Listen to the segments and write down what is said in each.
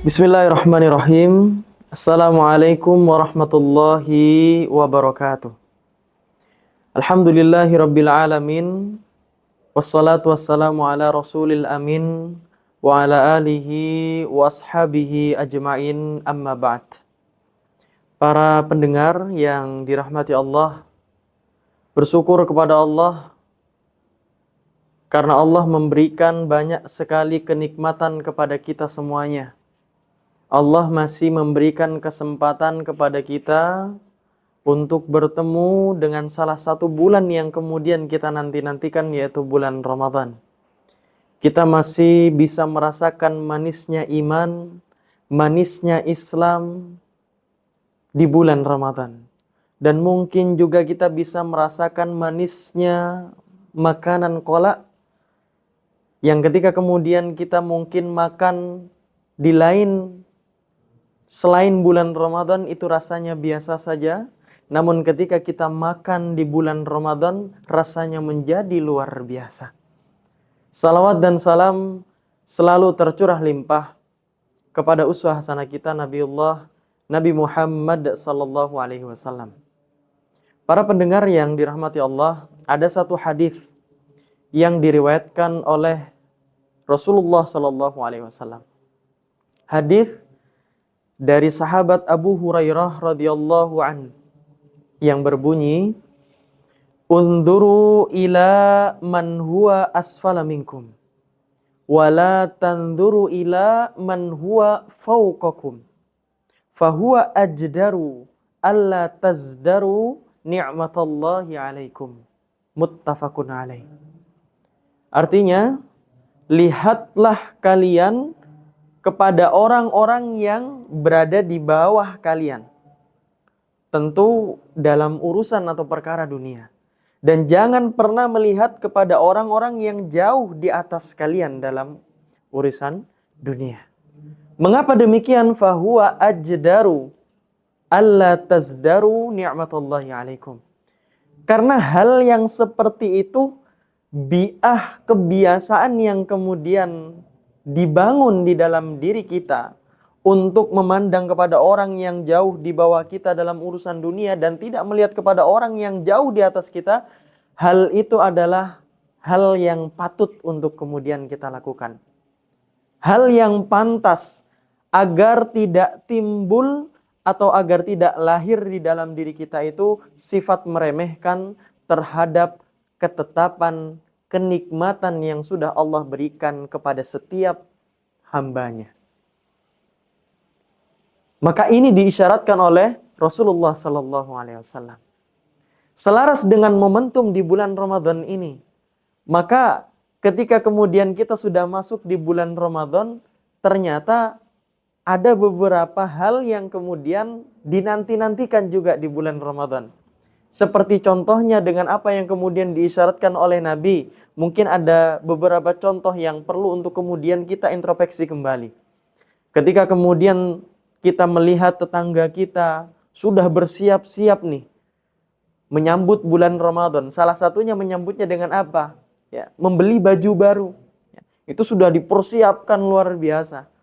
Bismillahirrahmanirrahim. Assalamualaikum warahmatullahi wabarakatuh. Alhamdulillahi rabbil alamin. Wassalatu wassalamu ala rasulil amin. Wa ala alihi wa ashabihi ajma'in amma ba'd. Para pendengar yang dirahmati Allah, bersyukur kepada Allah karena Allah memberikan banyak sekali kenikmatan kepada kita semuanya. Allah masih memberikan kesempatan kepada kita untuk bertemu dengan salah satu bulan yang kemudian kita nanti-nantikan, yaitu bulan Ramadan. Kita masih bisa merasakan manisnya iman, manisnya Islam di bulan Ramadan. Dan mungkin juga kita bisa merasakan manisnya makanan kolak yang ketika kemudian kita mungkin makan di selain bulan Ramadan itu rasanya biasa saja, namun ketika kita makan di bulan Ramadan rasanya menjadi luar biasa. Salawat dan salam selalu tercurah limpah kepada uswah hasanah kita Nabi Muhammad sallallahu alaihi wasallam. Para pendengar yang dirahmati Allah, ada satu hadis yang diriwayatkan oleh Rasulullah sallallahu alaihi wasallam. Hadis dari sahabat Abu Hurairah radhiyallahu an yang berbunyi, "Unduru ila man huwa asfala minkum wa la tanzuru ila man huwa fawqakum fahuwa ajdaru alla tazdaru ni'matallahi alaikum." Muttafaqun alaih. Artinya, lihatlah kalian kepada orang-orang yang berada di bawah kalian. Tentu dalam urusan atau perkara dunia. Dan jangan pernah melihat kepada orang-orang yang jauh di atas kalian dalam urusan dunia. Mengapa demikian? Fahuwa ajdaru alla tazdaru ni'matallahi alaikum. Karena hal yang seperti itu kebiasaan yang kemudian dibangun di dalam diri kita untuk memandang kepada orang yang jauh di bawah kita dalam urusan dunia dan tidak melihat kepada orang yang jauh di atas kita, hal itu adalah hal yang patut untuk kemudian kita lakukan. Hal yang pantas agar tidak timbul atau agar tidak lahir di dalam diri kita itu sifat meremehkan terhadap ketetapan kenikmatan yang sudah Allah berikan kepada setiap hambanya. Maka ini diisyaratkan oleh Rasulullah sallallahu alaihi wasallam. Selaras dengan momentum di bulan Ramadan ini, maka ketika kemudian kita sudah masuk di bulan Ramadan, ternyata ada beberapa hal yang kemudian dinanti-nantikan juga di bulan Ramadan. Seperti contohnya dengan apa yang kemudian diisyaratkan oleh Nabi. Mungkin ada beberapa contoh yang perlu untuk kemudian kita introspeksi kembali. Ketika kemudian kita melihat tetangga kita sudah bersiap-siap nih menyambut bulan Ramadan. Salah satunya menyambutnya dengan apa? Ya, membeli baju baru. Ya, itu sudah dipersiapkan luar biasa.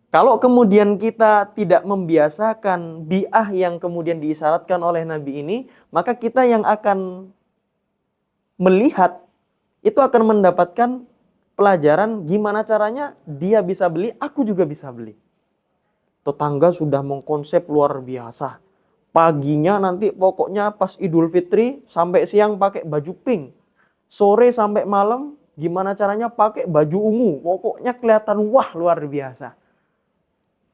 Kalau kemudian kita tidak membiasakan bi'ah yang kemudian diisyaratkan oleh Nabi ini, maka kita yang akan melihat itu akan mendapatkan pelajaran gimana caranya dia bisa beli, aku juga bisa beli. Tetangga sudah mengkonsep luar biasa. Paginya nanti pokoknya pas Idul Fitri sampai siang pakai baju pink. Sore sampai malam gimana caranya pakai baju ungu. Pokoknya kelihatan wah luar biasa.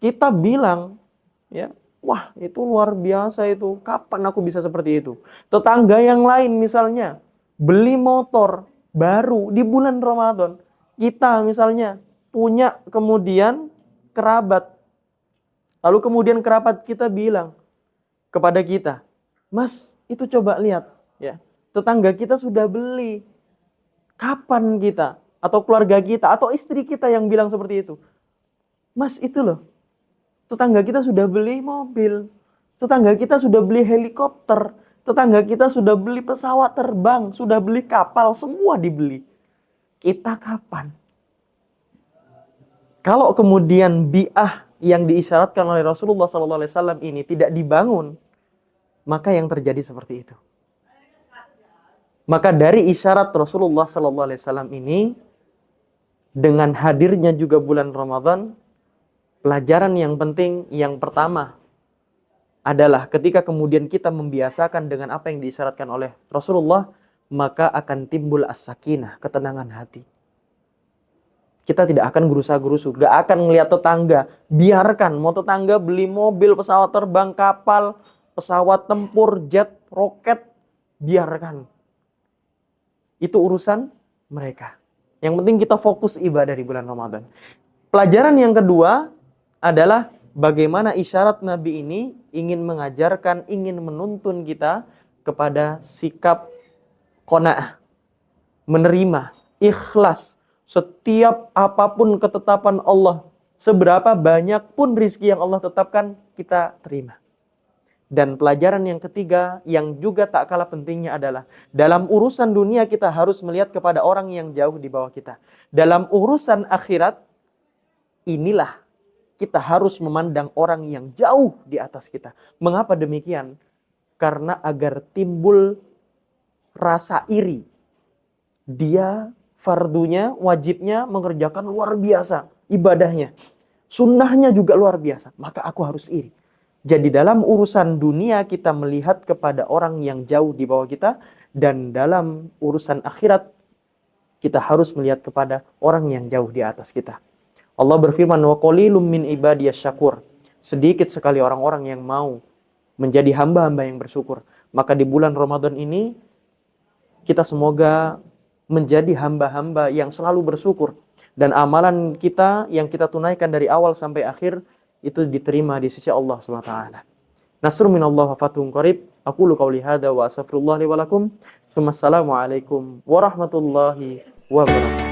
Kita bilang, ya, wah itu luar biasa itu. Kapan aku bisa seperti itu? Tetangga yang lain misalnya beli motor baru di bulan Ramadan. Kita misalnya punya kemudian kerabat. Lalu kemudian kerabat kita bilang kepada kita, "Mas, itu coba lihat, ya, tetangga kita sudah beli. Kapan kita atau keluarga kita atau istri kita yang bilang seperti itu? Mas, itu loh. Tetangga kita sudah beli mobil, tetangga kita sudah beli helikopter, tetangga kita sudah beli pesawat terbang, sudah beli kapal, semua dibeli. Kita kapan?" Kalau kemudian bi'ah yang diisyaratkan oleh Rasulullah SAW ini tidak dibangun, maka yang terjadi seperti itu. Maka dari isyarat Rasulullah SAW ini, dengan hadirnya juga bulan Ramadan, pelajaran yang penting yang pertama adalah ketika kemudian kita membiasakan dengan apa yang diisyaratkan oleh Rasulullah, maka akan timbul as-sakinah, ketenangan hati. Kita tidak akan gerusa-gerusu, gak akan ngelihat tetangga. Biarkan, mau tetangga beli mobil, pesawat terbang, kapal, pesawat tempur, jet, roket, biarkan. Itu urusan mereka. Yang penting kita fokus ibadah di bulan Ramadan. Pelajaran yang kedua adalah bagaimana isyarat Nabi ini ingin mengajarkan, ingin menuntun kita kepada sikap qanaah, menerima, ikhlas. Setiap apapun ketetapan Allah, seberapa banyak pun rizki yang Allah tetapkan, kita terima. Dan pelajaran yang ketiga, yang juga tak kalah pentingnya adalah, dalam urusan dunia kita harus melihat kepada orang yang jauh di bawah kita. Dalam urusan akhirat, inilah kita harus memandang orang yang jauh di atas kita. Mengapa demikian? Karena agar timbul rasa iri. Dia fardunya, wajibnya mengerjakan luar biasa ibadahnya. Sunnahnya juga luar biasa. Maka aku harus iri. Jadi dalam urusan dunia kita melihat kepada orang yang jauh di bawah kita. Dan dalam urusan akhirat kita harus melihat kepada orang yang jauh di atas kita. Allah berfirman, wa qalilum min ibadiyas syakur. Sedikit sekali orang-orang yang mau menjadi hamba-hamba yang bersyukur. Maka di bulan Ramadan ini kita semoga menjadi hamba-hamba yang selalu bersyukur. Dan amalan kita yang kita tunaikan dari awal sampai akhir, itu diterima di sisi Allah SWT. Nasrun minallah wa fathun qarib. Aqulu qawli hadza wa astaghfirullah li wa lakum. Assalamualaikum warahmatullahi wabarakatuh.